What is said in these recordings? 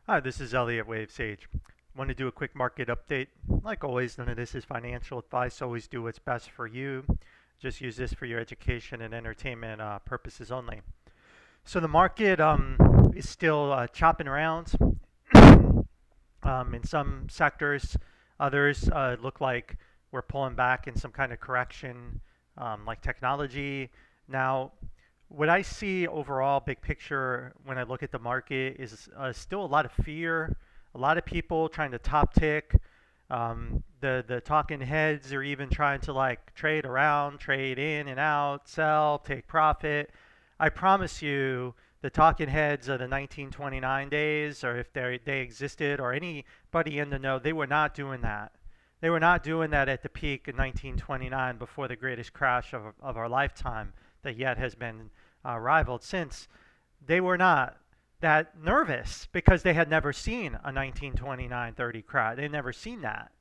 Hi, this is Elliot Wave Sage. Want to do a quick market update. Like always, none of this is financial advice. Always do what's best for you. Just use this for your education and entertainment purposes only. So the market is still chopping around in some sectors. Others look like we're pulling back in some kind of correction, like technology. Now, what I see overall, big picture, when I look at the market, is still a lot of fear. A lot of people trying to top tick. The talking heads are even trying to like trade around, trade in and out, sell, take profit. I promise you, the talking heads of the 1929 days, or if they existed, or anybody in the know, they were not doing that. They were not doing that at the peak in 1929 before the greatest crash of our lifetime that yet has been rivaled since. They were not that nervous because they had never seen a 1929-30 crash. They'd never seen that,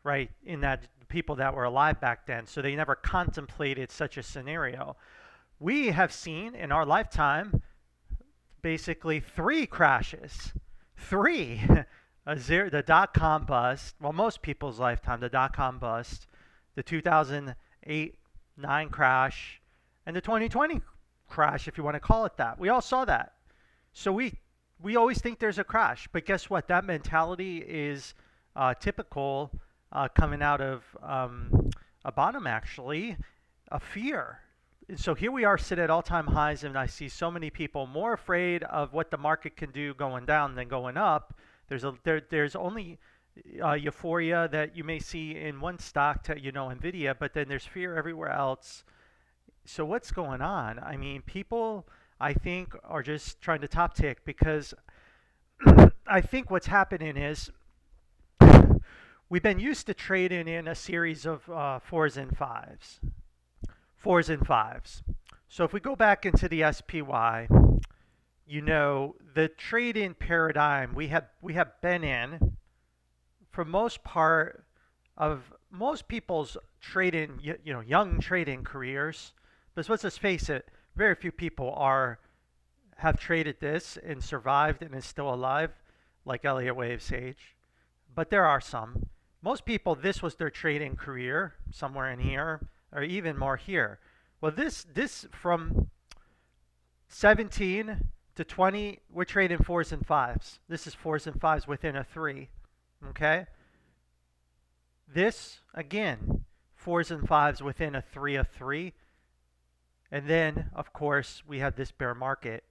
right, in that people that were alive back then. So they never contemplated such a scenario. We have seen in our lifetime basically three crashes. Three. The dot-com bust, well, most people's lifetime, the dot-com bust, the 2008-9 crash, and the 2020 crash, if you want to call it that. We all saw that. So we always think there's a crash, but guess what? That mentality is typical coming out of a bottom, actually, a fear. So here we are, sit at all-time highs, and I see so many people more afraid of what the market can do going down than going up. There's only euphoria that you may see in one stock, Nvidia, but then there's fear everywhere else. So what's going on? I mean, people, I think, are just trying to top tick because I think what's happening is we've been used to trading in a series of fours and fives. Fours and fives. So if we go back into the SPY, the trade-in paradigm we have been in for most part of most people's trading, young trading careers. But let's just face it, very few people have traded this and survived and is still alive, like Elliott Wave Sage. But there are some. Most people, this was their trading career, somewhere in here, or even more here. Well, this from 17 to 20, we're trading fours and fives. This is fours and fives within a three. Okay? This, again, fours and fives within a three of three. And then, of course, we have this bear market.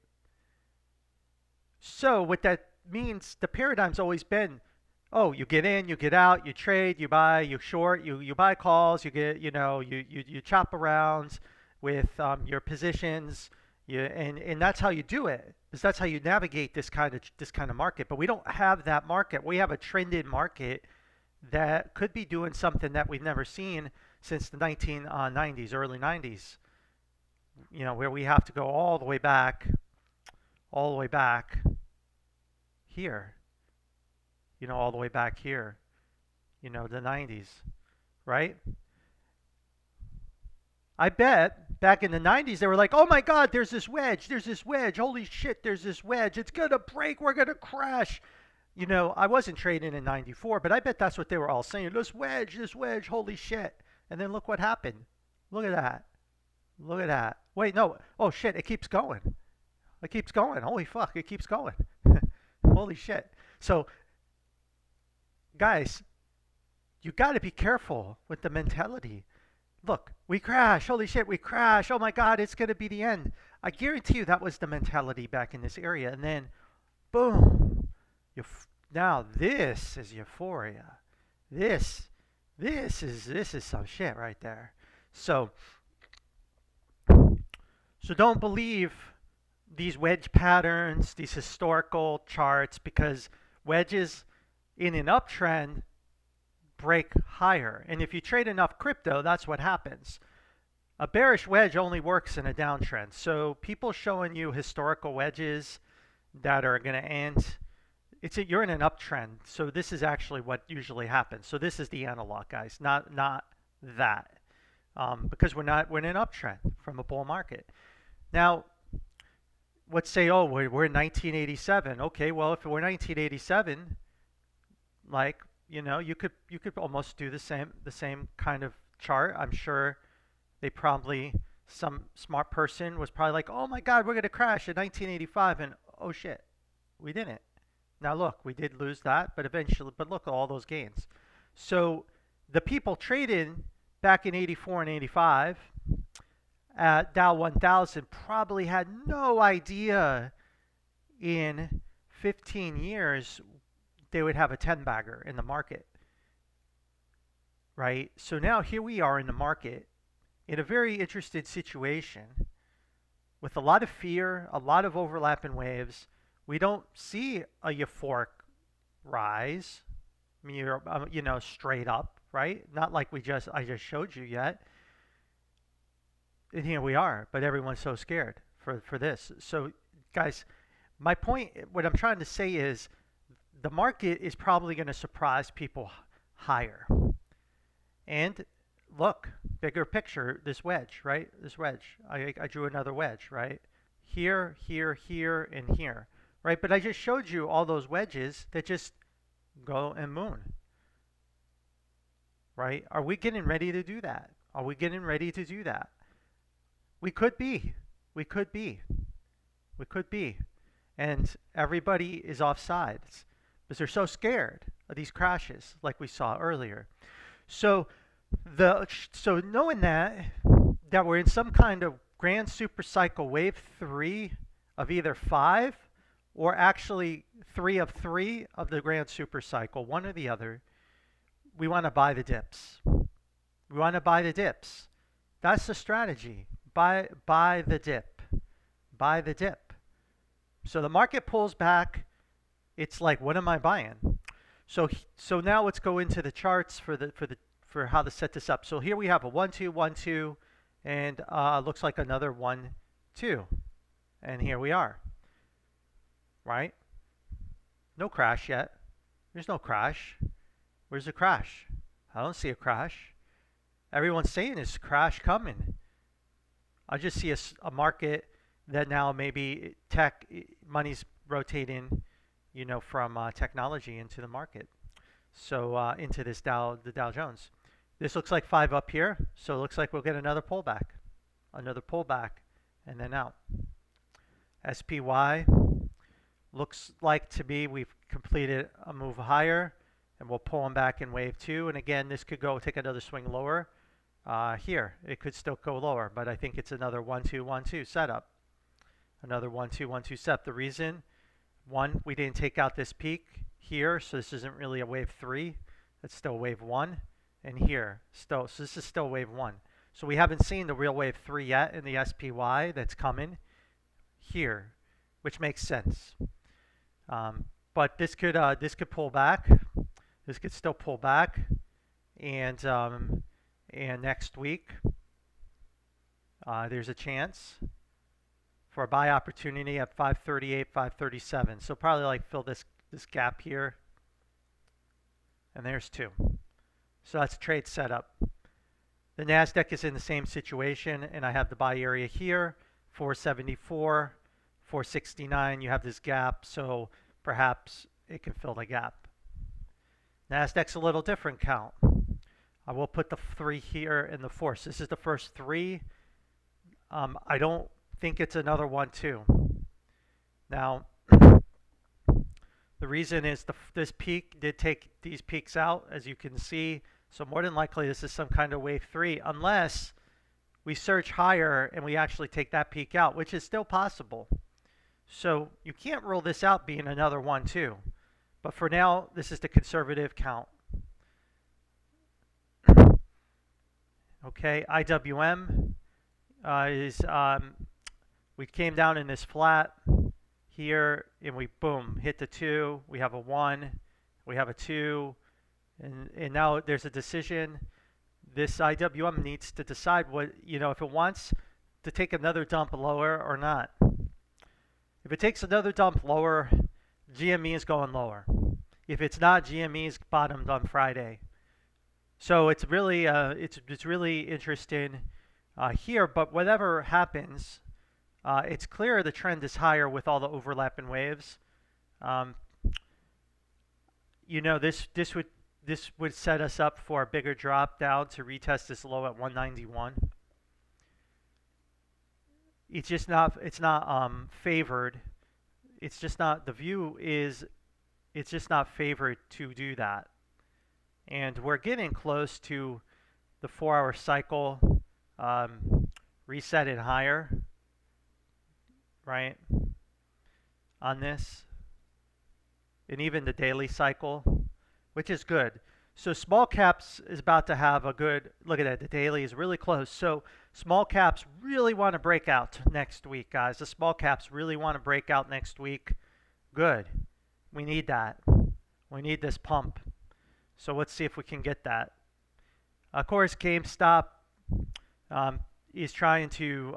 So what that means, the paradigm's always been, oh, you get in, you get out, you trade, you buy, you short, you buy calls, you get, you chop around with your positions, and that's how you do it. Because that's how you navigate this kind of market. But we don't have that market. We have a trended market that could be doing something that we've never seen since the 1990s, early 90s. Where we have to go all the way back here. All the way back here. The 90s, right? I bet back in the 90s they were like, oh my God, there's this wedge, holy shit, there's this wedge, it's gonna break, we're gonna crash. I wasn't trading in 94, but I bet that's what they were all saying, this wedge, holy shit. And then look what happened. Look at that. Look at that. Wait, no, oh shit, it keeps going. It keeps going. Holy fuck, it keeps going. Holy shit. So, guys, you got to be careful with the mentality. Look, we crash. Holy shit, we crash. Oh my God, it's going to be the end. I guarantee you that was the mentality back in this area. And then, boom. Now this is euphoria. This is some shit right there. So don't believe these wedge patterns, these historical charts, because wedges in an uptrend break higher. And if you trade enough crypto, that's what happens. A bearish wedge only works in a downtrend. So people showing you historical wedges that are going to end, you're in an uptrend. So this is actually what usually happens. So this is the analog, guys, not that, because we're in an uptrend from a bull market. Now, let's say, oh, we're in 1987. Okay, well, if we're 1987, like, you could almost do the same kind of chart. I'm sure they probably, some smart person was probably like, oh my God, we're gonna crash in 1985, and oh shit, we didn't. Now look, we did lose that, but eventually, but look at all those gains. So the people trading back in 84 and 85 at Dow 1000 probably had no idea in 15 years they would have a 10 bagger in the market, right? So now here we are in the market in a very interesting situation with a lot of fear, a lot of overlapping waves. We don't see a euphoric rise, straight up, right? Not like I just showed you yet. And here we are, but everyone's so scared for this. So, guys, my point, what I'm trying to say is the market is probably going to surprise people higher. And look, bigger picture, this wedge, right? This wedge. I drew another wedge, right? Here, here, here, and here, right? But I just showed you all those wedges that just go and moon, right? Are we getting ready to do that? Are we getting ready to do that? We could be. We could be. We could be. And everybody is off sides because they're so scared of these crashes like we saw earlier. So knowing that we're in some kind of grand super cycle wave 3 of either 5 or actually 3 of 3 of the grand super cycle, one or the other, we want to buy the dips. We want to buy the dips. That's the strategy. Buy the dip. Buy the dip. So the market pulls back. It's like, what am I buying? So now let's go into the charts for how to set this up. So here we have a 1 2 1 2 and looks like another 1 2. And here we are. Right? No crash yet. There's no crash. Where's the crash? I don't see a crash. Everyone's saying there's a crash coming. I just see a market that now maybe tech money's rotating, from technology into the market. So into the Dow Jones. This looks like 5 up here. So it looks like we'll get another pullback, and then out. SPY looks like to me we've completed a move higher, and we'll pull them back in wave 2. And again, this could go take another swing lower. Here, it could still go lower, but I think it's another 1 2 1 2 setup. Another 1 2 1 2 setup. The reason, one, we didn't take out this peak here, so this isn't really a wave 3. It's still wave 1. And here, so this is still wave 1. So we haven't seen the real wave 3 yet in the SPY that's coming here, which makes sense. But this could pull back. This could still pull back, and next week there's a chance for a buy opportunity at 538, 537. So probably like fill this gap here, and there's 2. So that's a trade setup. The NASDAQ is in the same situation, and I have the buy area here, 474, 469. You have this gap, so perhaps it can fill the gap. NASDAQ's a little different count. I will put the 3 here and the 4. So this is the first 3. I don't think it's another 1 2. Now, the reason is this peak did take these peaks out, as you can see. So more than likely, this is some kind of wave 3, unless we surge higher and we actually take that peak out, which is still possible. So you can't rule this out being another 1 2. But for now, this is the conservative count. Okay, IWM we came down in this flat here, and we boom hit the 2. We have a 1, we have a 2, and now there's a decision. This IWM needs to decide what, if it wants to take another dump lower or not. If it takes another dump lower, GME is going lower. If it's not, GME is bottomed on Friday. So it's really interesting here. But whatever happens, It's clear the trend is higher with all the overlapping waves. Um, this would set us up for a bigger drop down to retest this low at 191. It's not favored. It's just not, the view is, it's just not favored to do that. And we're getting close to the 4-hour cycle reset and higher, right, on this. And even the daily cycle, which is good. So small caps is about to have a good, look at that, the daily is really close. So small caps really want to break out next week, guys. The small caps really want to break out next week. Good. We need that. We need this pump. So let's see if we can get that. Of course, GameStop is trying to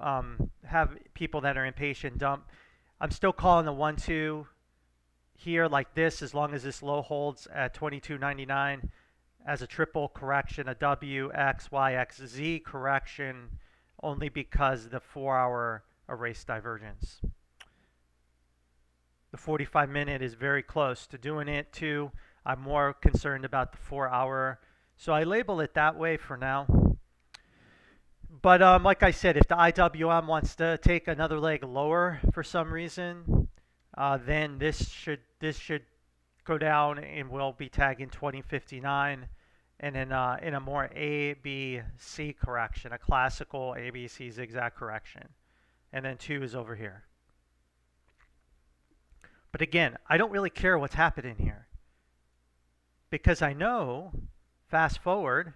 have people that are impatient dump. I'm still calling the 1-2 here like this, as long as this low holds at 22.99 as a triple correction, a W, X, Y, X, Z correction, only because the 4-hour erased divergence. The 45-minute is very close to doing it too. I'm more concerned about the 4-hour. So I label it that way for now. But like I said, if the IWM wants to take another leg lower for some reason, then this should go down and we'll be tagging 2059, and then in a more ABC correction, a classical ABC zigzag correction, and then 2 is over here. But again, I don't really care what's happening here, because I know, fast forward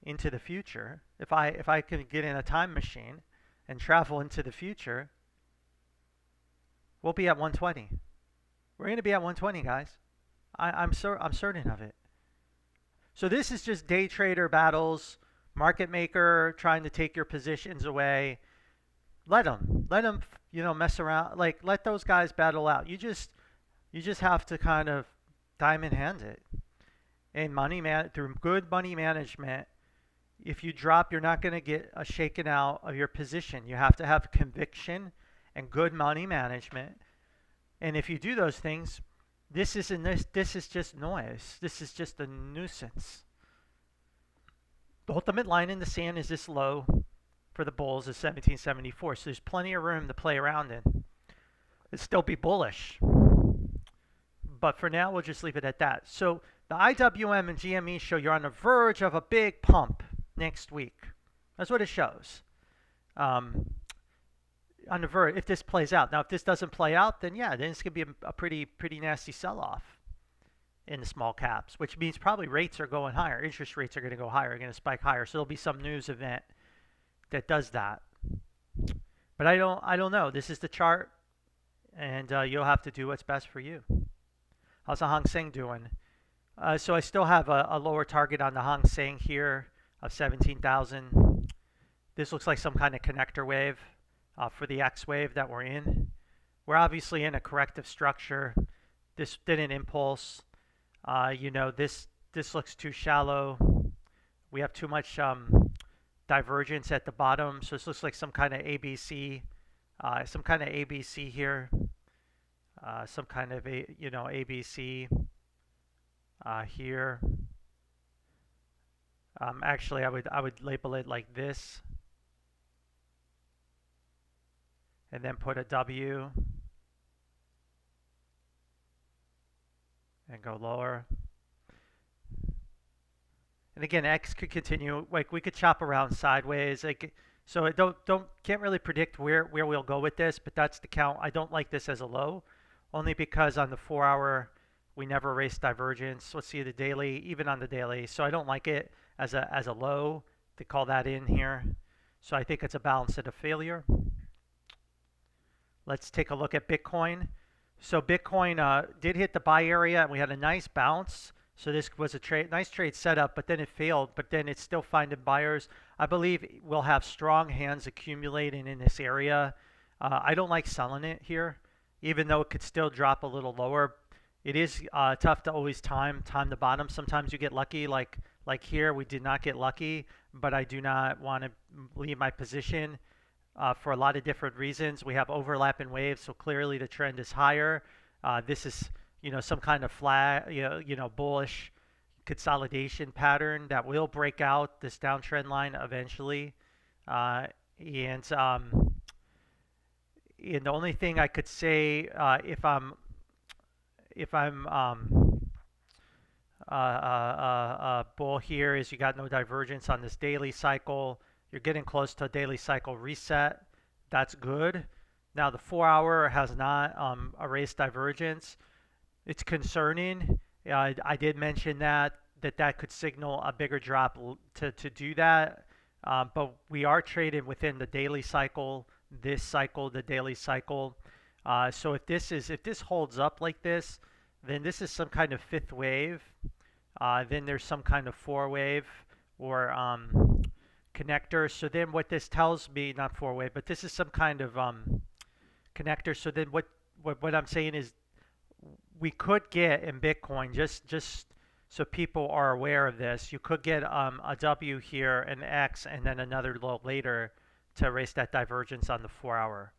into the future, if I could get in a time machine and travel into the future, we'll be at 120. We're going to be at 120, guys. I'm certain of it. So this is just day trader battles, market maker trying to take your positions away. Let them, mess around. Like, let those guys battle out. You just have to kind of diamond hand it. And through good money management, if you drop, you're not going to get a shaken out of your position. You have to have conviction and good money management. And if you do those things, this is just noise. This is just a nuisance. The ultimate line in the sand is this low for the bulls is 1774. So there's plenty of room to play around in. It'd still be bullish. But for now, we'll just leave it at that. So the IWM and GME show you're on the verge of a big pump next week. That's what it shows. On the verge, if this plays out. Now, if this doesn't play out, then yeah, then it's going to be a pretty nasty sell-off in the small caps, which means probably rates are going higher. Interest rates are going to go higher, going to spike higher. So there'll be some news event that does that. But I don't know. This is the chart, and you'll have to do what's best for you. How's the Hang Seng doing? So I still have a lower target on the Hang Seng here of 17,000. This looks like some kind of connector wave for the X wave that we're in. We're obviously in a corrective structure. This didn't impulse. This looks too shallow. We have too much divergence at the bottom. So this looks like some kind of ABC, here. Some kind of ABC here. Actually, I would label it like this, and then put a W and go lower. And again, X could continue. Like, we could chop around sideways. So I can't really predict where we'll go with this, but that's the count. I don't like this as a low, only because on the 4-hour we never erase divergence. Let's see the daily, even on the daily. So I don't like it as a low to call that in here. So I think it's a balance at a failure. Let's take a look at Bitcoin. So Bitcoin did hit the buy area, and we had a nice bounce. So this was a nice trade setup, but then it failed. But then it's still finding buyers. I believe we'll have strong hands accumulating in this area. I don't like selling it here, even though it could still drop a little lower. It is tough to always time the bottom. Sometimes you get lucky, like here we did not get lucky, but I do not want to leave my position for a lot of different reasons. We have overlapping waves, so clearly the trend is higher. This is, some kind of flat, bullish consolidation pattern that will break out this downtrend line eventually. And the only thing I could say, if I'm bull here, is you got no divergence on this daily cycle. You're getting close to a daily cycle reset. That's good. Now the 4-hour has not erased divergence. It's concerning. I did mention that could signal a bigger drop to do that. But we are trading within the daily cycle, this cycle, the daily cycle. So if this holds up like this, then this is some kind of fifth wave. Then there's some kind of 4-wave or connector. So then what this tells me, not 4-wave, but this is some kind of connector. So then what I'm saying is we could get in Bitcoin, just so people are aware of this, you could get a W here, an X, and then another low later to erase that divergence on the 4-hour.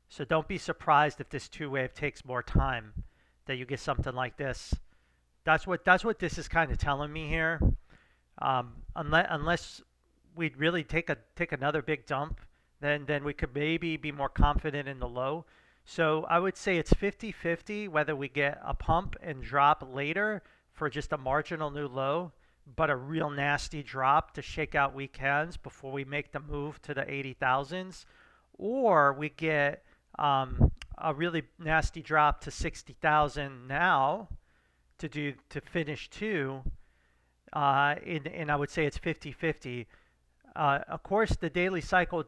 So don't be surprised if this 2-wave takes more time, that you get something like this. That's what this is kind of telling me here. Unless we'd really take another big dump, then we could maybe be more confident in the low. So I would say it's 50-50 whether we get a pump and drop later for just a marginal new low, but a real nasty drop to shake out weak hands before we make the move to the 80,000s, or we get a really nasty drop to 60,000 now to finish two, and I would say it's 50-50. Of course, the daily cycle,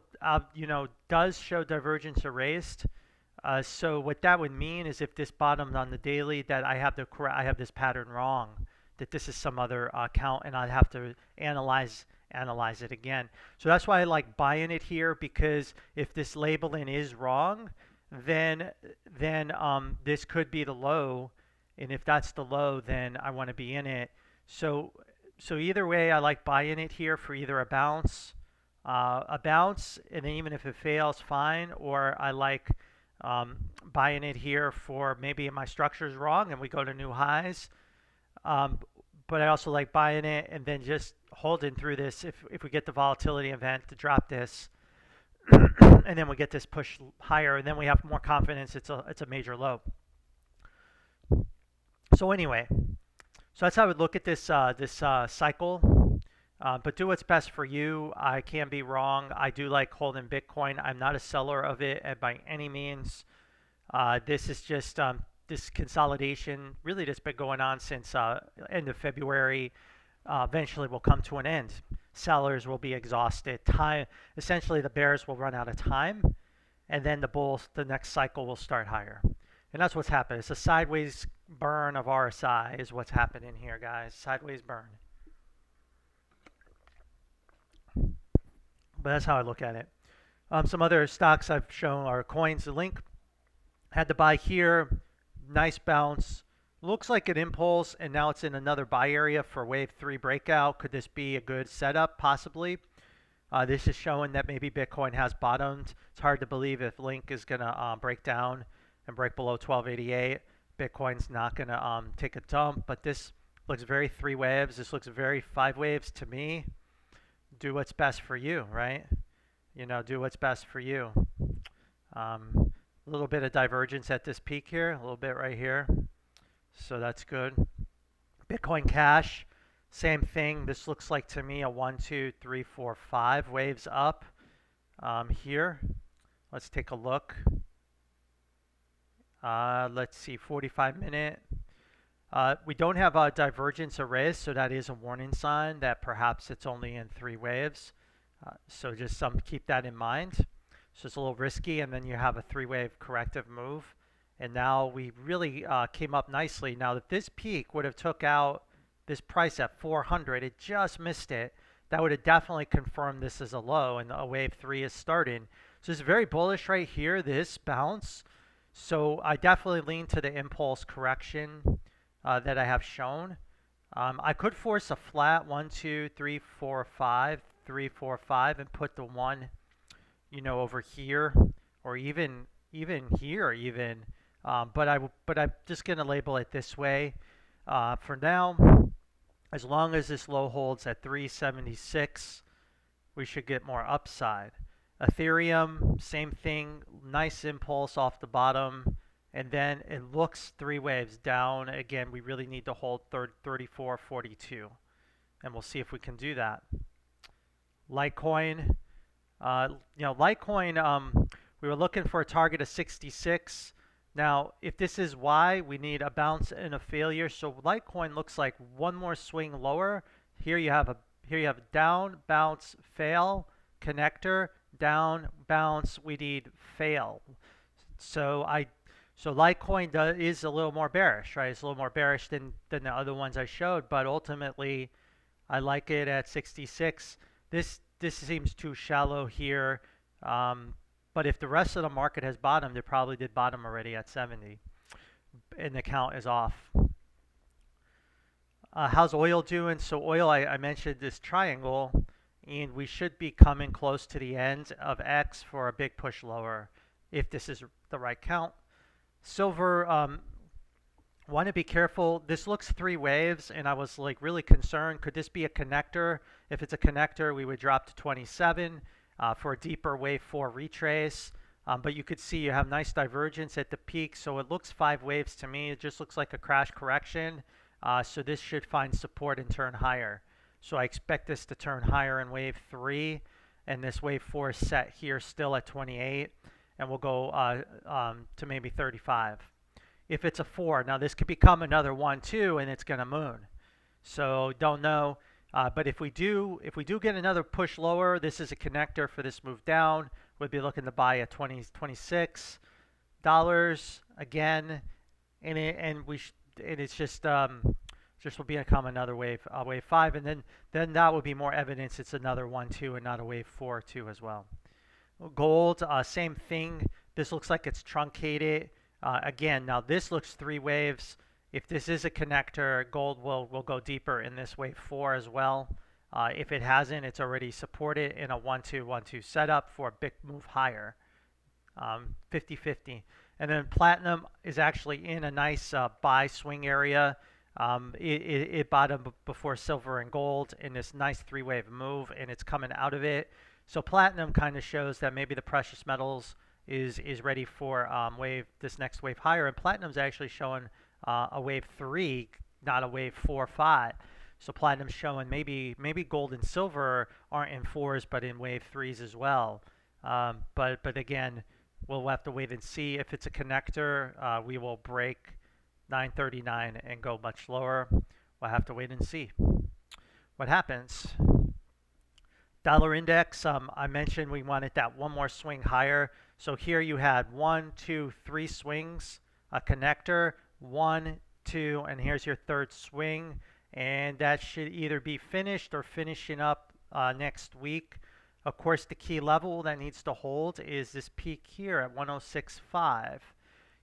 does show divergence erased. So what that would mean is if this bottomed on the daily, that I have this pattern wrong, that this is some other account, and I'd have to analyze it again. So that's why I like buying it here, because if this labeling is wrong, then this could be the low, and if that's the low, then I want to be in it. So either way, I like buying it here for either a bounce, and then even if it fails, fine, or I like buying it here for maybe my structure is wrong and we go to new highs. But I also like buying it and then just holding through this if we get the volatility event to drop this, and then we get this push higher, and then we have more confidence it's a major low. So anyway, so that's how I would look at this cycle. But do what's best for you. I can be wrong. I do like holding Bitcoin. I'm not a seller of it by any means. This is just this consolidation really that's been going on since end of February. Eventually will come to an end. Sellers will be exhausted. Essentially, the bears will run out of time, and then the next cycle will start higher. And that's what's happened. It's a sideways burn of RSI is what's happening here, guys. Sideways burn. But that's how I look at it. Some other stocks I've shown are coins. The Link had to buy here. Nice bounce. Looks like an impulse, and now it's in another buy area for wave 3 breakout. Could this be a good setup? Possibly. This is showing that maybe Bitcoin has bottomed. It's hard to believe if Link is going to break down and break below 1288. Bitcoin's not going to take a dump, but this looks very 3 waves. This looks very 5 waves to me. Do what's best for you, right? Do what's best for you. A little bit of divergence at this peak here, a little bit right here. So that's good. Bitcoin Cash, same thing. This looks like to me a 1, 2, 3, 4, 5 waves up here. Let's take a look. Let's see, 45-minute. We don't have a divergence erase, so that is a warning sign that perhaps it's only in 3 waves. So just keep that in mind. So it's a little risky, and then you have a 3-wave corrective move. And now we really came up nicely. Now that this peak would have took out this price at 400, it just missed it. That would have definitely confirmed this is a low, and a wave 3 is starting. So it's very bullish right here, this bounce. So I definitely lean to the impulse correction that I have shown. I could force a flat 1, 2, 3, 4, 5, 3, 4, 5, and put the 1 you know, over here, or even here even. But I'm just going to label it this way for now. As long as this low holds at 376, we should get more upside. Ethereum, same thing, nice impulse off the bottom, and then it looks three waves down. Again, we really need to hold 34.42, and we'll see if we can do that. Litecoin, Litecoin, we were looking for a target of 66. Now, if this is Y, we need a bounce and a failure. So Litecoin looks like one more swing lower. Here you have down, bounce, fail, connector, down, bounce. We need fail. So Litecoin is a little more bearish, right? It's a little more bearish than the other ones I showed, but ultimately, I like it at 66. This seems too shallow here. But if the rest of the market has bottomed, it probably did bottom already at 70, and the count is off. How's oil doing? So oil, I mentioned this triangle, and we should be coming close to the end of X for a big push lower if this is the right count. Silver, want to be careful. This looks three waves, and I was like really concerned. Could this be a connector? If it's a connector, we would drop to 27. For a deeper wave 4 retrace. But you could see you have nice divergence at the peak, so it looks five waves to me. It just looks like a crash correction. So this should find support and turn higher. So I expect this to turn higher in wave 3, and this wave 4 is set here still at 28, and we'll go to maybe 35. If it's a 4, now this could become another 1 too, and it's going to moon. So don't know. But if we do get another push lower, this is a connector for this move down. We'd be looking to buy at $26 again, and it's just will become another wave, wave 5, and then that would be more evidence it's another 1, 2, and not a wave 4, 2 as well. Gold, same thing. This looks like it's truncated. Again, now this looks three waves. If this is a connector, gold will go deeper in this wave 4 as well. If it hasn't, it's already supported in a 1-2, 1-2 setup for a big move higher, 50-50. And then platinum is actually in a nice buy swing area. It bottomed before silver and gold in this nice three-wave move, and it's coming out of it. So platinum kind of shows that maybe the precious metals is ready for this next wave higher, and platinum's actually showing a wave 3, not a wave 4, 5. So platinum's showing maybe gold and silver aren't in 4s, but in wave 3s as well. But again, we'll have to wait and see. If it's a connector, we will break 939 and go much lower. We'll have to wait and see what happens. Dollar index, I mentioned we wanted that one more swing higher. So here you had 1, 2, 3 swings, a connector, 1, 2, and here's your third swing, and that should either be finished or finishing up next week. Of course, the key level that needs to hold is this peak here at 106.5.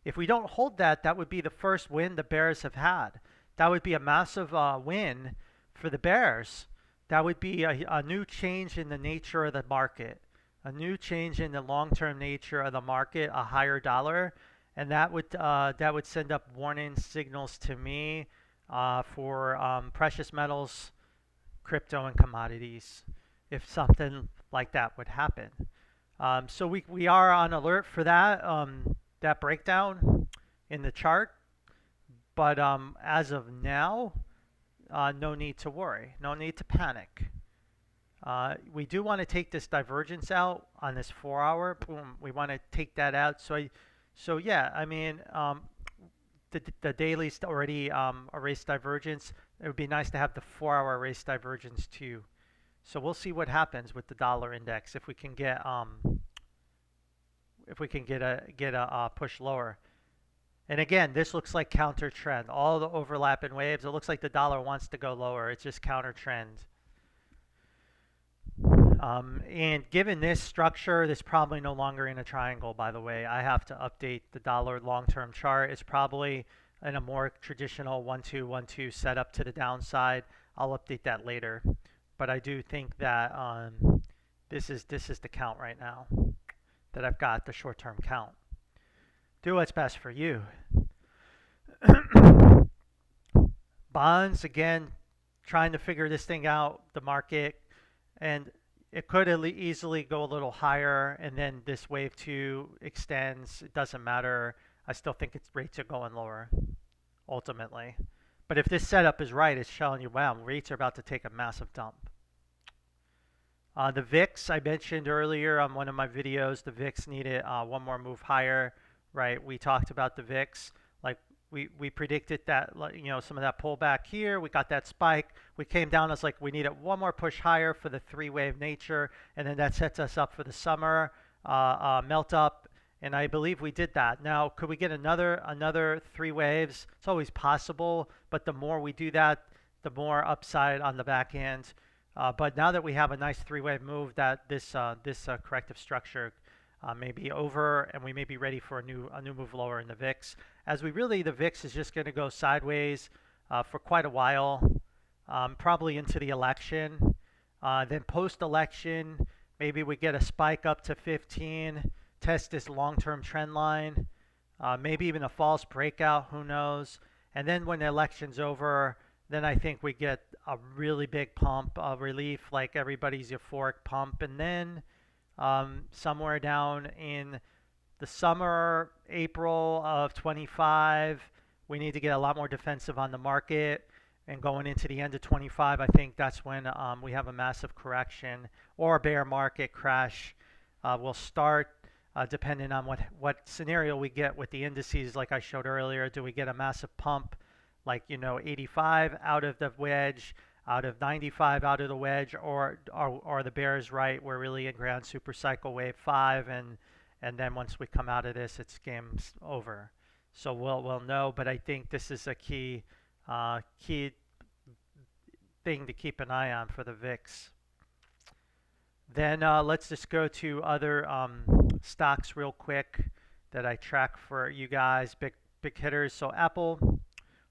If we don't hold that, that would be the first win the bears have had. That would be a massive win for the bears. That would be a new change in the nature of the market, a new change in the long-term nature of the market, a higher dollar. And that would send up warning signals to me for precious metals, crypto, and commodities, if something like that would happen. So we are on alert for that that breakdown in the chart. But as of now, no need to worry, no need to panic. We do want to take this divergence out on this 4-hour. Boom, we want to take that out. So yeah, I mean, the daily's already erased divergence. It would be nice to have the 4-hour erased divergence too. So we'll see what happens with the dollar index if we can get a push lower. And again, this looks like counter trend. All the overlapping waves. It looks like the dollar wants to go lower. It's just counter trend. And given this structure, this is probably no longer in a triangle, by the way. I have to update the dollar long-term chart. It's probably in a more traditional 1-2, 1-2 setup to the downside. I'll update that later. But I do think that this is the count right now. that I've got the short-term count. Do what's best for you. Bonds, again, trying to figure this thing out, the market, and it could easily go a little higher, and then this wave two extends. It doesn't matter. I still think its rates are going lower ultimately. But if this setup is right, it's showing you, wow, rates are about to take a massive dump. The VIX, I mentioned earlier on one of my videos, the VIX needed one more move higher, right? We talked about the VIX. Like we predicted that, you know, some of that pullback here. We got that spike. We came down as like we needed one more push higher for the three-wave nature, and then that sets us up for the summer melt up. And I believe we did that. Now, could we get another three waves? It's always possible, but the more we do that, the more upside on the back end. But now that we have a nice three-wave move, that this corrective structure may be over, and we may be ready for a new move lower in the VIX. As we really, the VIX is just going to go sideways for quite a while, probably into the election. Then post-election, maybe we get a spike up to 15, test this long-term trend line, maybe even a false breakout, who knows. And then when the election's over, then I think we get a really big pump of relief, like everybody's euphoric pump. And then somewhere down in the summer, April of 25, we need to get a lot more defensive on the market. And going into the end of 25, I think that's when we have a massive correction or a bear market crash will start, depending on what scenario we get with the indices. Like I showed earlier, do we get a massive pump, like, you know, 85 out of the wedge, out of 95 out of the wedge, or the bears right? We're really in ground super cycle wave 5, and then once we come out of this, it's game's over. So we'll know. But I think this is a key thing to keep an eye on for the VIX. Then let's just go to other stocks real quick that I track for you guys, big hitters. So Apple,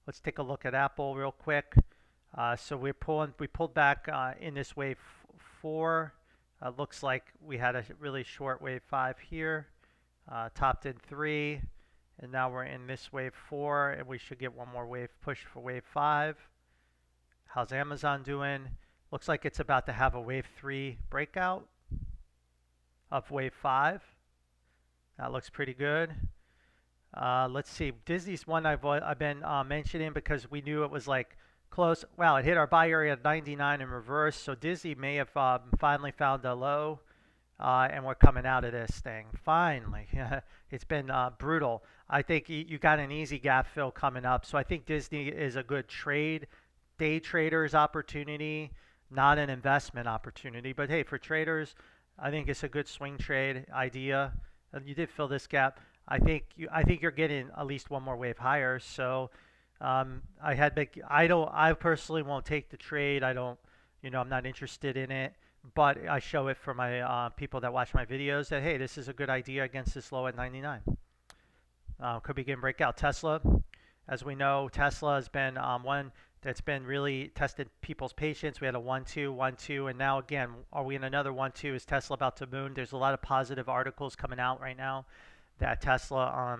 let's take a look at Apple real quick. So we pulled back in this wave 4. Looks like we had a really short wave 5 here, topped in 3, and now we're in this wave 4, and we should get one more wave push for wave 5. How's Amazon doing? Looks like it's about to have a wave 3 breakout of wave 5. That looks pretty good. Let's see. Disney's one I've been mentioning because we knew it was like close. Wow, it hit our buy area at 99 in reverse. So Disney may have finally found a low, and we're coming out of this thing. Finally. It's been brutal. I think you got an easy gap fill coming up. So I think Disney is a good trade, day traders opportunity, not an investment opportunity. But hey, for traders, I think it's a good swing trade idea. And you did fill this gap. I think you're getting at least one more wave higher. So I personally won't take the trade. I don't, I'm not interested in it. But I show it for my people that watch my videos that, hey, this is a good idea against this low at 99. Could be getting breakout. Tesla, as we know, Tesla has been one that's been really tested people's patience. We had a 1-2, 1-2, and now again, are we in another 1-2? Is Tesla about to moon? There's a lot of positive articles coming out right now that Tesla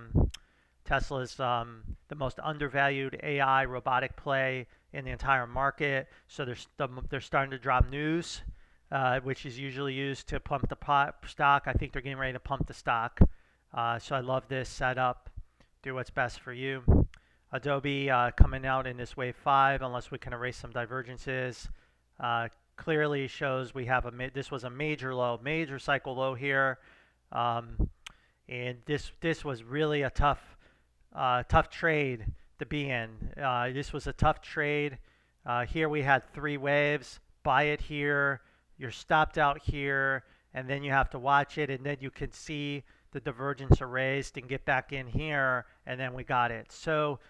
is the most undervalued AI robotic play in the entire market. So they're starting to drop news, which is usually used to pump the stock. I think they're getting ready to pump the stock. So I love this setup. Do what's best for you. Adobe coming out in this wave 5, unless we can erase some divergences. Clearly shows we have this was a major low, major cycle low here, and this was really a tough trade to be in. This was a tough trade. Here we had 3 waves. Buy it here. You're stopped out here, and then you have to watch it, and then you can see the divergence erased and get back in here, and then we got it. So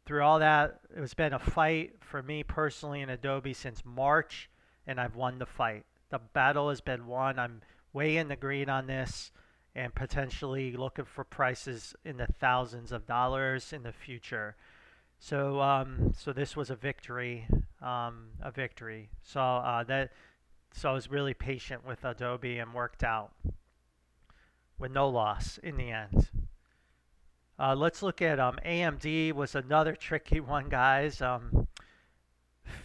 through all that, it's been a fight for me personally in Adobe since March, and I've won the fight. The battle has been won. I'm way in the green on this and potentially looking for prices in the thousands of dollars in the future. So so this was a victory, So I was really patient with Adobe and worked out. with no loss in the end. Let's look at AMD was another tricky one, guys.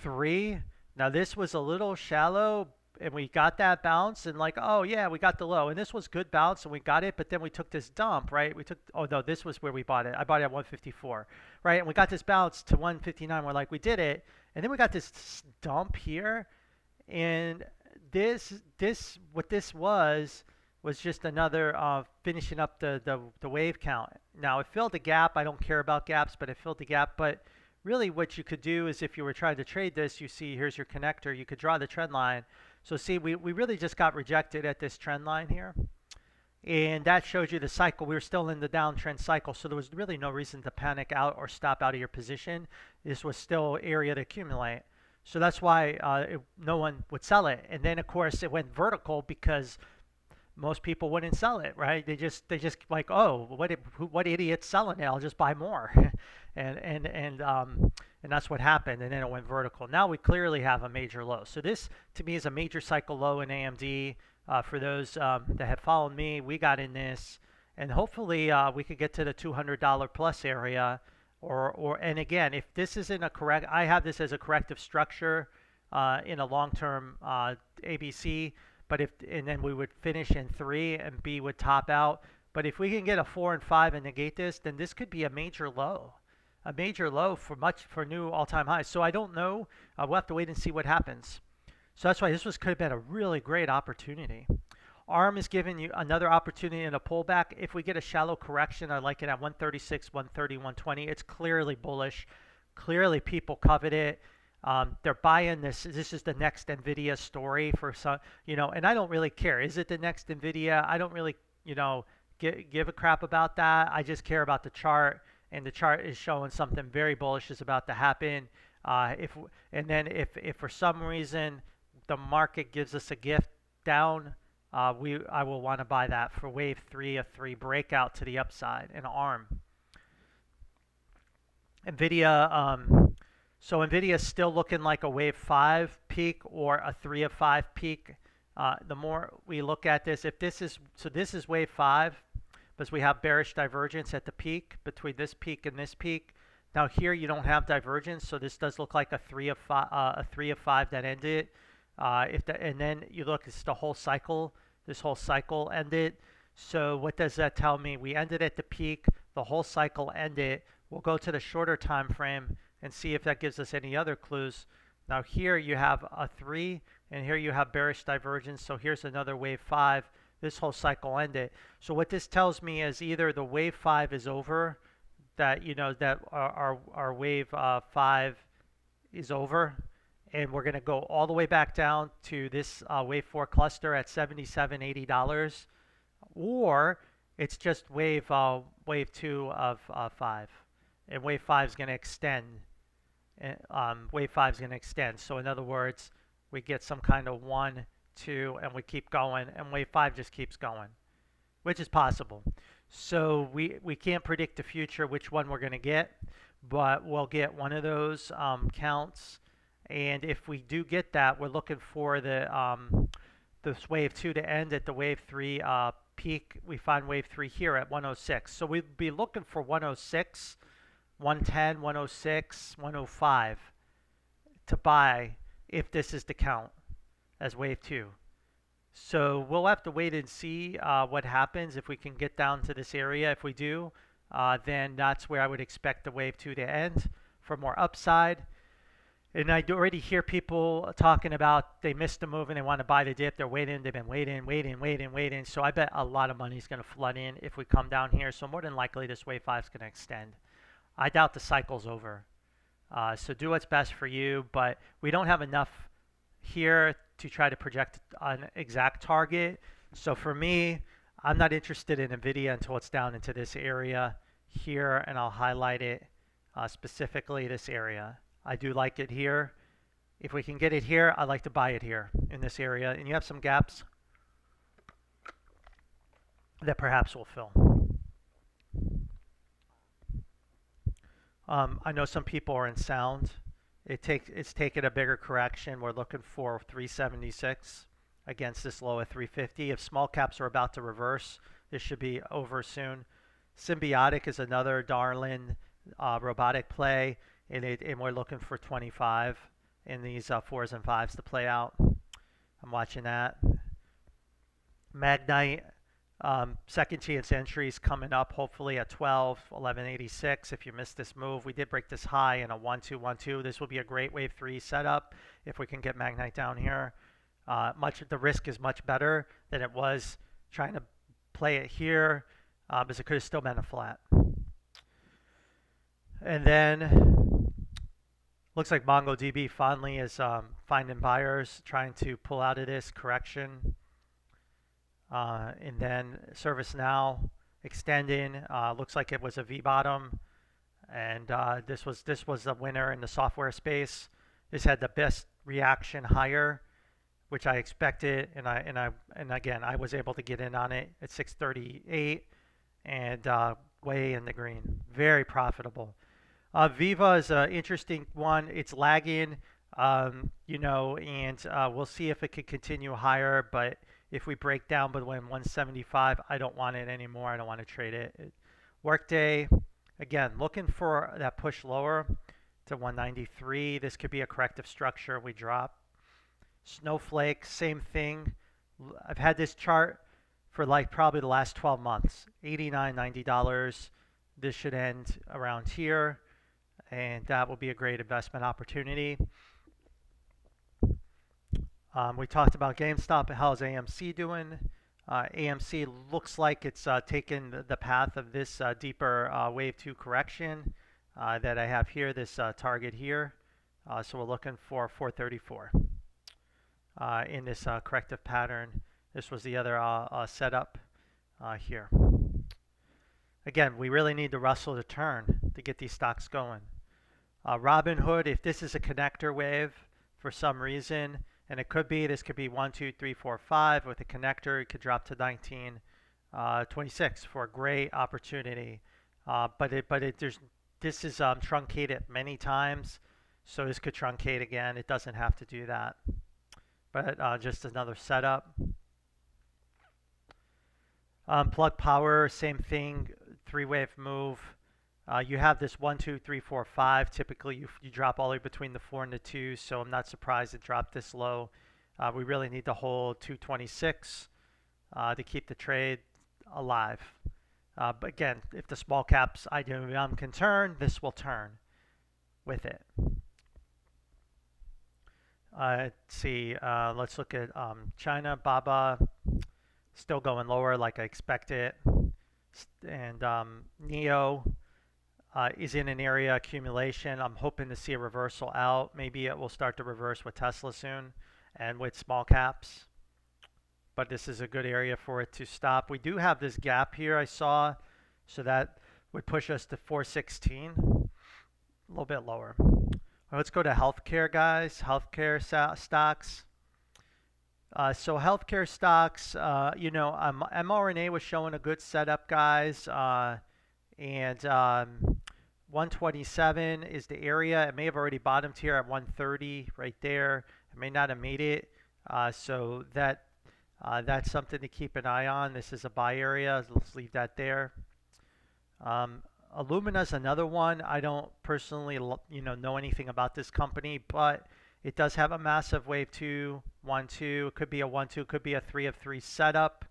3. Now this was a little shallow, and we got that bounce, and like, oh yeah, we got the low, and this was good bounce, and we got it, but then we took this dump, right? We took, oh no, this was where we bought it. I bought it at 154, right? And we got this bounce to 159. We're like, we did it, and then we got this dump here, and what this was just another finishing up the wave count. Now it filled the gap. I don't care about gaps, but it filled the gap. But really what you could do is, if you were trying to trade this, you see here's your connector. You could draw the trend line. So see, we really just got rejected at this trend line here. And that shows you the cycle. We were still in the downtrend cycle, so there was really no reason to panic out or stop out of your position. This was still area to accumulate. So that's why no one would sell it. And then, of course, it went vertical because most people wouldn't sell it, right? They just like, oh, what idiot's selling it? I'll just buy more, and that's what happened. And then it went vertical. Now we clearly have a major low. So this to me is a major cycle low in AMD. For those that have followed me, we got in this, and hopefully we could get to the $200 plus area. And again, if this isn't a correct, I have this as a corrective structure in a long-term ABC. But and then we would finish in 3 and B would top out. But if we can get a 4 and 5 and negate this, then this could be a major low for new all-time highs. So I don't know. We'll have to wait and see what happens. So that's why could have been a really great opportunity. ARM is giving you another opportunity in a pullback. If we get a shallow correction, I like it at 136, 130, 120. It's clearly bullish. Clearly people covet it. They're buying this. This is the next NVIDIA story for some, and I don't really care. Is it the next NVIDIA? I don't really, give a crap about that. I just care about the chart, and the chart is showing something very bullish is about to happen. If for some reason the market gives us a gift down, I will want to buy that for wave 3, a 3 breakout to the upside in ARM. NVIDIA. So NVIDIA is still looking like a wave 5 peak or a 3 of 5 peak. The more we look at this, this is wave 5, because we have bearish divergence at the peak between this peak and this peak. Now here you don't have divergence, so this does look like a 3 of 5 that ended. And then you look, it's the whole cycle. This whole cycle ended. So what does that tell me? We ended at the peak. The whole cycle ended. We'll go to the shorter time frame and see if that gives us any other clues. Now here you have a 3, and here you have bearish divergence. So here's another wave 5. This whole cycle ended. So what this tells me is either the wave 5 is over, that that our wave 5 is over, and we're going to go all the way back down to this wave 4 cluster at $77, $80, or it's just wave 2 of 5, and wave 5 is going to extend. Wave 5 is going to extend. So in other words, we get some kind of 1, 2, and we keep going, and wave 5 just keeps going, which is possible. So we can't predict the future which one we're going to get, but we'll get one of those counts. And if we do get that, we're looking for this wave 2 to end at the wave 3 peak. We find wave 3 here at 106. So we'd be looking for 106. 110, 106, 105 to buy if this is the count as wave 2. So we'll have to wait and see what happens if we can get down to this area. If we do, then that's where I would expect the wave 2 to end for more upside. And I do already hear people talking about they missed the move and they want to buy the dip. They're waiting. They've been waiting. So I bet a lot of money is going to flood in if we come down here. So more than likely this wave 5 is going to extend. I doubt the cycle's over. So do what's best for you, but we don't have enough here to try to project an exact target. So for me, I'm not interested in NVIDIA until it's down into this area here, and I'll highlight it specifically this area. I do like it here. If we can get it here, I'd like to buy it here in this area. And you have some gaps that perhaps will fill. I know some people are in sound. It's taken a bigger correction. We're looking for 376 against this low at 350. If small caps are about to reverse, This should be over soon. Symbiotic is another darling robotic play, and we're looking for 25 in these 4s and 5s to play out. I'm watching that. Magnite, second chance entries coming up hopefully at 12, 1186. If you missed this move, we did break this high in a 1-2-1-2. This will be a great wave 3 setup if we can get Magnite down here. The risk is much better than it was trying to play it here, because it could have still been a flat. And then looks like MongoDB finally is finding buyers, trying to pull out of this correction. And then ServiceNow extending. Looks like it was a V bottom, and this was a winner in the software space. This had the best reaction higher, which I expected, and again I was able to get in on it at 638 and way in the green. Very profitable. Viva is an interesting one. It's lagging, you know, and we'll see if it can continue higher. But if we break down below 175, I don't want it anymore. I don't want to trade it. Workday, again, looking for that push lower to 193. This could be a corrective structure. We drop. Snowflake, same thing. I've had this chart for like probably the last 12 months. $89, $90. This should end around here, and that will be a great investment opportunity. We talked about GameStop. How's AMC doing? AMC looks like it's taken the path of this deeper wave 2 correction that I have here, this target here. So we're looking for 434 in this corrective pattern. This was the other setup here. Again, we really need the Russell to turn to get these stocks going. Robinhood, if this is a connector wave for some reason, and it could be, this could be 1, 2, 3, 4, 5 with a connector, it could drop to 1926 for a great opportunity. This is truncated many times, so this could truncate again. It doesn't have to do that, but just another setup. Plug Power, same thing, 3-wave move. You have this 1, 2, 3, 4, 5. Typically, you drop all the way between the 4 and the 2, so I'm not surprised it dropped this low. We really need to hold 226 to keep the trade alive. But again, if the small caps IWM can turn, this will turn with it. Let's see. Let's look at China. BABA still going lower like I expected. And NEO is in an area accumulation. I'm hoping to see a reversal out. Maybe it will start to reverse with Tesla soon and with small caps. But this is a good area for it to stop. We do have this gap here I saw, so that would push us to 416, a little bit lower. Let's go to healthcare, guys. Healthcare stocks. So healthcare stocks, you know, mRNA was showing a good setup, guys, and 127 is the area. It may have already bottomed here at 130 right there. It may not have made it, so that's something to keep an eye on. This is a buy area. Let's leave that there. Illumina is another one. I don't personally, know anything about this company, but it does have a massive wave 2, 1, 2. It could be a 1, 2. It could be a 3 of 3 setup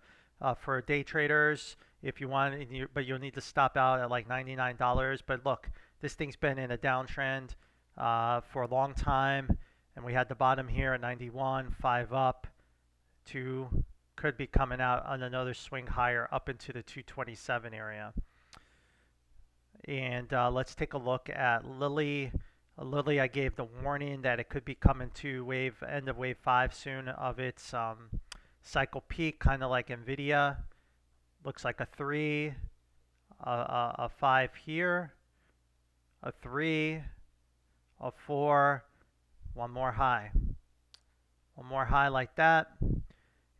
for day traders if you want. But you'll need to stop out at like $99. But look, this thing's been in a downtrend for a long time, and we had the bottom here at 91, 5 up. 2 could be coming out on another swing higher up into the 227 area. And let's take a look at Lilly. Lilly, I gave the warning that it could be coming to end of wave 5 soon of its cycle peak, kind of like NVIDIA. Looks like a 3, a 5 here, a 3, a 4, one more high. One more high like that.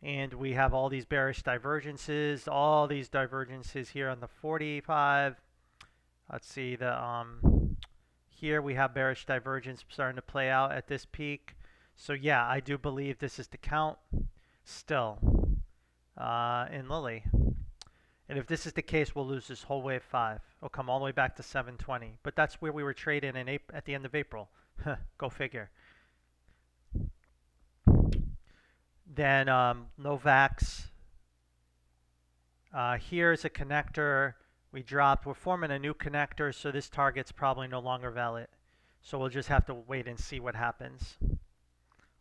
And we have all these bearish divergences, here on the 45. Let's see, here we have bearish divergence starting to play out at this peak. So yeah, I do believe this is the count still in Lilly. And if this is the case, we'll lose this whole wave 5. It'll come all the way back to 720. But that's where we were trading in at the end of April. Go figure. Then Novax. Here's a connector. We dropped. We're forming a new connector, so this target's probably no longer valid. So we'll just have to wait and see what happens.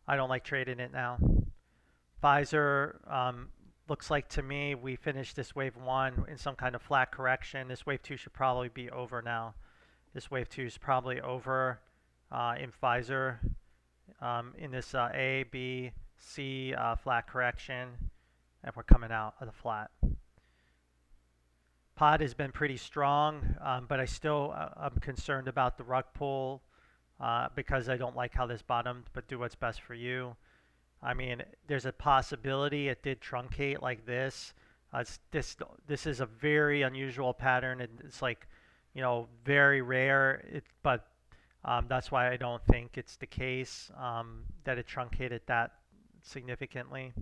I don't like trading it now. Pfizer, looks like to me we finished this wave 1 in some kind of flat correction. This wave 2 should probably be over now. This wave 2 is probably over in Pfizer in this A, B, C flat correction, and we're coming out of the flat. Pod has been pretty strong, but I'm concerned about the rug pull because I don't like how this bottomed, but do what's best for you. I mean, there's a possibility it did truncate like this. This is a very unusual pattern. It's like, you know, very rare, but that's why I don't think it's the case that it truncated that significantly.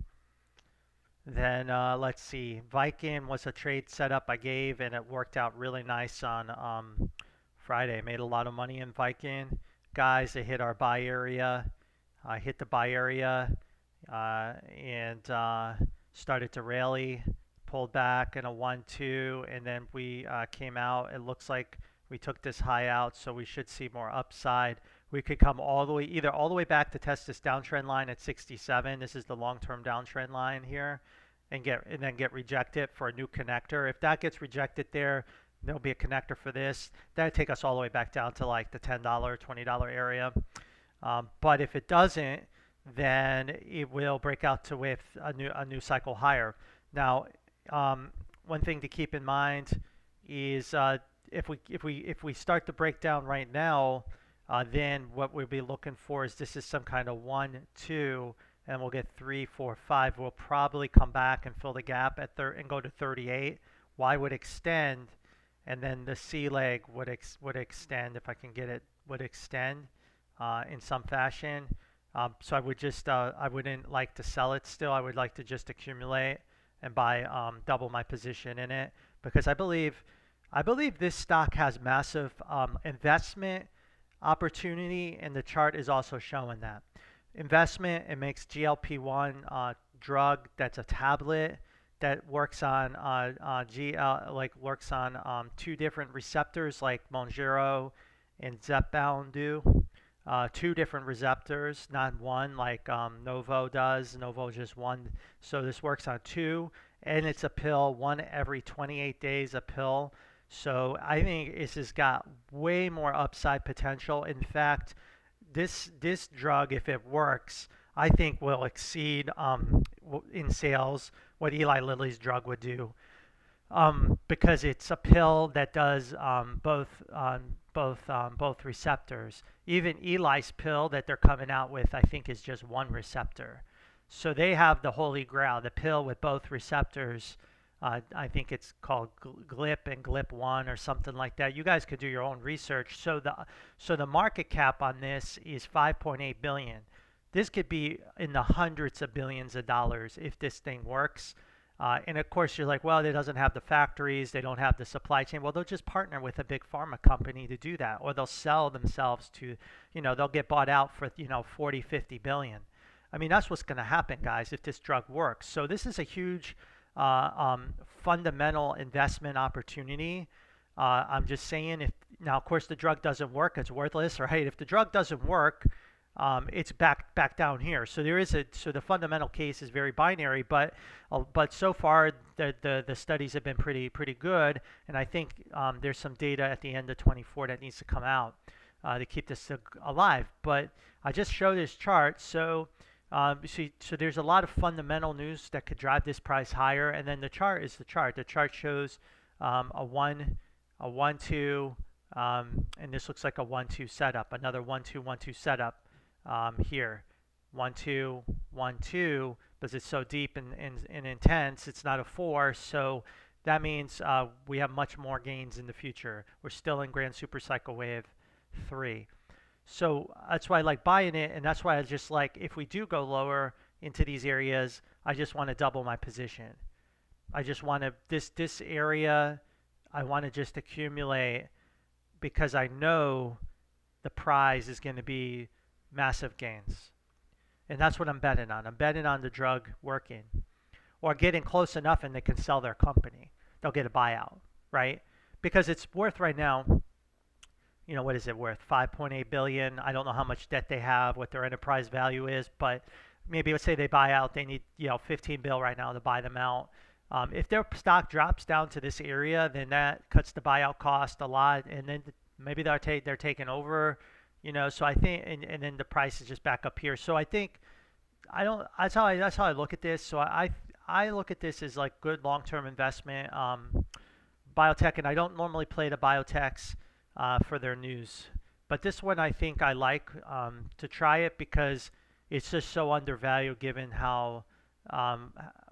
Then let's see, Viking was a trade setup I gave, and it worked out really nice on Friday. Made a lot of money in Viking. Guys, they hit our buy area. I hit the buy area and started to rally, pulled back in a 1-2, and then we came out. It looks like we took this high out, so we should see more upside. We could come all the way, either all the way back to test this downtrend line at 67. This is the long-term downtrend line here, and then get rejected for a new connector. If that gets rejected there, there'll be a connector for this. That'd take us all the way back down to like the $10, $20 area. But if it doesn't, then it will break out to with a new cycle higher. Now, one thing to keep in mind is if we start to break down right now, then what we'll be looking for is this is some kind of 1, 2, and we'll get 3, 4, 5. We'll probably come back and fill the gap at and go to 38. Y would extend, and then the C leg would extend, if I can get it, would extend in some fashion. So I would just I wouldn't like to sell it still. I would like to just accumulate and buy double my position in it, because I believe this stock has massive investment opportunity, and the chart is also showing that. Investment, it makes GLP-1 drug that's a tablet that works on works on 2 different receptors like Mounjaro and Zepbound do. 2 different receptors, not one like Novo does. Novo just one. So this works on 2, and it's a pill, 1 every 28 days a pill. So I think this has got way more upside potential. In fact, this drug, if it works, I think will exceed in sales what Eli Lilly's drug would do, because it's a pill that does both receptors. Even Eli's pill that they're coming out with, I think, is just 1 receptor. So they have the holy grail, the pill with both receptors. I think it's called GLP and GLP-1 or something like that. You guys could do your own research. So the market cap on this is $5.8 billion. This could be in the hundreds of billions of dollars if this thing works. And of course, you're like, well, it doesn't have the factories, they don't have the supply chain. Well, they'll just partner with a big pharma company to do that, or they'll sell themselves to, they'll get bought out for, 40, 50 billion. I mean, that's what's going to happen, guys, if this drug works. So this is a huge fundamental investment opportunity. I'm just saying, now, of course, the drug doesn't work, it's worthless, right? If the drug doesn't work, it's back down here. So the fundamental case is very binary, but so far the studies have been pretty good, and I think there's some data at the end of 24 that needs to come out to keep this alive. But I just showed this chart, so there's a lot of fundamental news that could drive this price higher, and then the chart is the chart. The chart shows a 1, 2, and this looks like a 1-2 setup, another 1-2, 1-2 setup. Here 1 2 1 2, because it's so deep and intense, it's not a 4, so that means we have much more gains in the future. We're still in grand supercycle wave 3, so that's why I like buying it, and that's why I just like, if we do go lower into these areas, I just want to double my position. I just want to this area. I want to just accumulate because I know the prize is going to be massive gains, and that's what I'm betting on. I'm betting on the drug working or getting close enough, and they can sell their company. They'll get a buyout, right? Because it's worth right now. You know, what is it worth? 5.8 billion. I don't know how much debt they have, what their enterprise value is, but maybe let's say they buy out. They need 15 bill right now to buy them out. If their stock drops down to this area, then that cuts the buyout cost a lot, and then maybe they're taking over. So I think, and then the price is just back up here. So I think I don't. That's how I look at this. So I look at this as like good long term investment. Biotech, and I don't normally play the biotechs for their news, but this one I think I like to try it because it's just so undervalued given how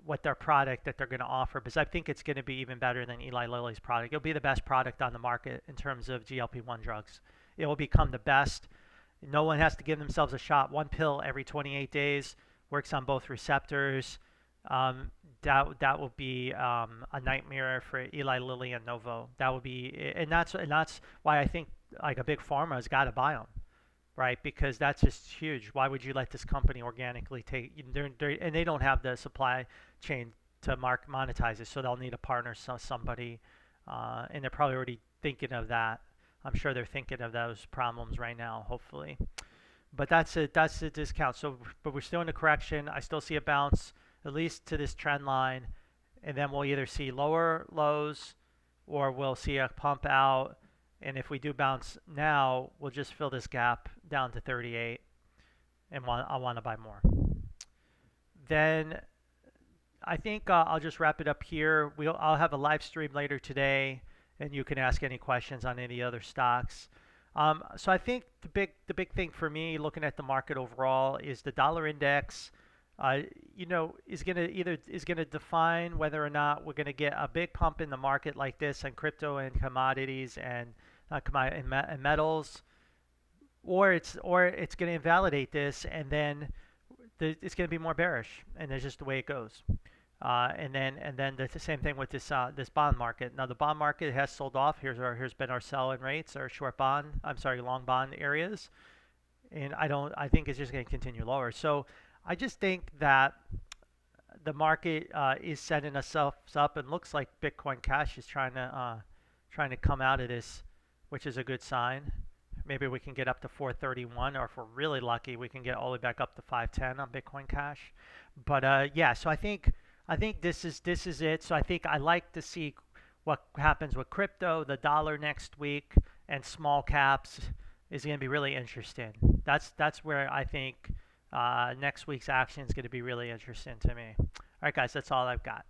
what their product that they're going to offer. Because I think it's going to be even better than Eli Lilly's product. It'll be the best product on the market in terms of GLP-1 drugs. It will become the best. No one has to give themselves a shot. One pill every 28 days works on both receptors. That will be a nightmare for Eli Lilly and Novo. That would be, and that's why I think like a big pharma has got to buy them, right? Because that's just huge. Why would you let this company organically take? And they don't have the supply chain to monetize it, so they'll need a partner, somebody, and they're probably already thinking of that. I'm sure they're thinking of those problems right now, hopefully. But that's it. That's the discount. So, but we're still in a correction. I still see a bounce, at least to this trend line, and then we'll either see lower lows or we'll see a pump out. And if we do bounce now, we'll just fill this gap down to 38, and I want to buy more. Then I think I'll just wrap it up here. I'll have a live stream later today, and you can ask any questions on any other stocks. So I think the big thing for me, looking at the market overall, is the dollar index. Is gonna define whether or not we're gonna get a big pump in the market like this in crypto and commodities and metals, or it's gonna invalidate this, and then it's gonna be more bearish, and that's just the way it goes. And then the same thing with this bond market. Now the bond market has sold off. Here's been our sell-in rates, our long bond areas, and I think it's just going to continue lower. So I just think that the market is setting itself up, and looks like Bitcoin Cash is trying to come out of this, which is a good sign. Maybe we can get up to 431, or if we're really lucky, we can get all the way back up to 510 on Bitcoin Cash. But yeah, so I think this is it. So I think I like to see what happens with crypto, the dollar next week, and small caps is going to be really interesting. That's where I think next week's action is going to be really interesting to me. All right, guys, that's all I've got.